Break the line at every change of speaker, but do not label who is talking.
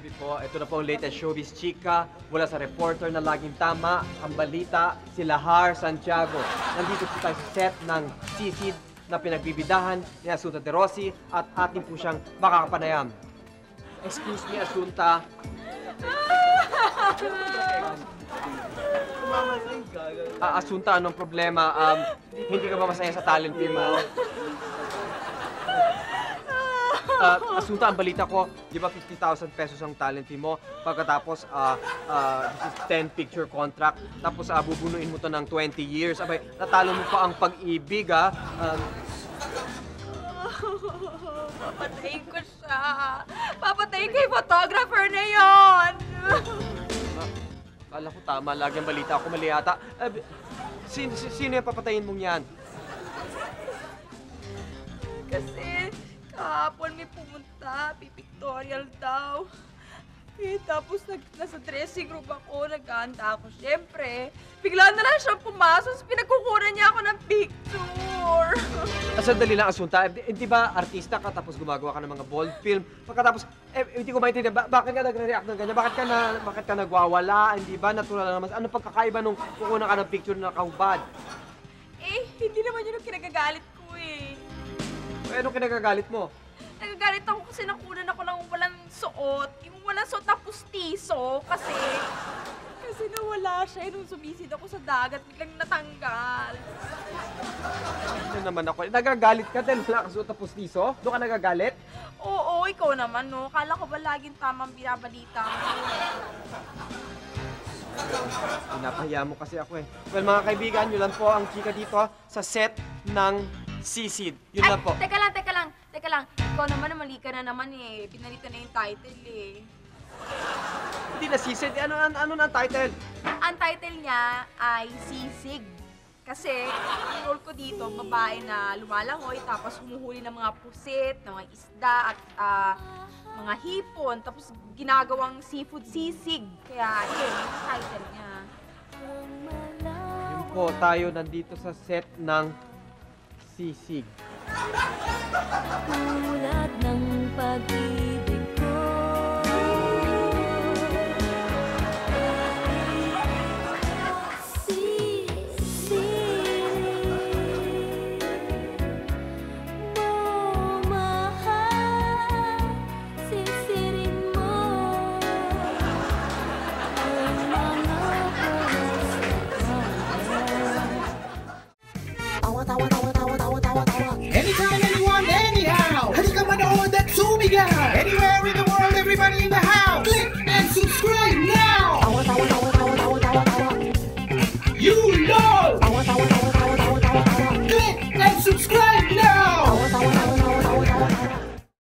gabi po. Ito na po ang latest showbiz chika mula sa reporter na laging tama, ang balita, si Lahar Santiago. Nandito po tayo sa set ng Sisid na pinagbibidahan ni Asunta De Rossi at atin po siyang makakapanayam. Excuse me, Asunta. Asunta, anong problema? Hindi ka ba masaya sa talent fee mo? Asunta, ang balita ko, di ba 50,000 pesos ang talent fee mo? Pagkatapos, this is 10 picture contract. Tapos, bubunuin mo to ng 20 years. Abay, natalo mo pa ang pag-ibig,
Papatayin ko siya. Papatayin ko yung photographer na yon.
Kala ko tama, lagi ang balita ako, mali yata. Sino yung papatayin mong yan?
Kasi kahapon may pumunta, pipictorial daw. Tapos nasa dressing room ako, nag-aanda ako. Siyempre, bigla na lang siyang pumasok, pinagkukunan niya ako ng picture.
Sandali lang, Asunta. Di ba artista ka tapos gumagawa ka ng mga bold film? Pagkatapos, hindi ko maintindihan, bakit ka nagre-react ng ganyan? Bakit ka nagwawala? Hindi ba? Natural lang naman. Ano pagkakaiba nung kukunan ka ng picture na nakahubad?
Hindi naman yun ang kinagagalit ko eh.
Anong kinagagalit mo?
Nagagalit ako kasi nakunan ako ng walang suot. Yung walang suot na pustiso. Kasi nawala siya. Nung sumisid ako sa dagat, biglang natanggal.
Ano naman ako? Nagagalit ka dahil wala kang suot na pustiso? Doon ka nagagalit?
Oo, ikaw naman, no? Kala ko ba laging tamang binabalita mo?
Pinapahiya mo kasi ako eh. Well, mga kaibigan, yun lang po ang chika dito sa set ng Sisid. Yun lang po.
Teka lang. Ikaw naman, mali ka na naman eh. Pinalito na yung title eh.
Hindi na Sisid. Ano na ang title?
Ang title niya ay Sisig. Kasi, ang role ko dito, babae na lumalangoy, tapos humuhuli ng mga pusit, ng mga isda, at mga hipon, tapos ginagawang seafood sisig. Kaya, yun, yung title niya.
Yun po, tayo nandito sa set ng Sisig.
Tulad ng pag-ibig ko, sisig mo, mahal, sisirin mo ang mga
Anytime, anyone, anyhow. Halika manood at sumigaw. Anywhere in the world, everybody in the house. Click and subscribe now. You know.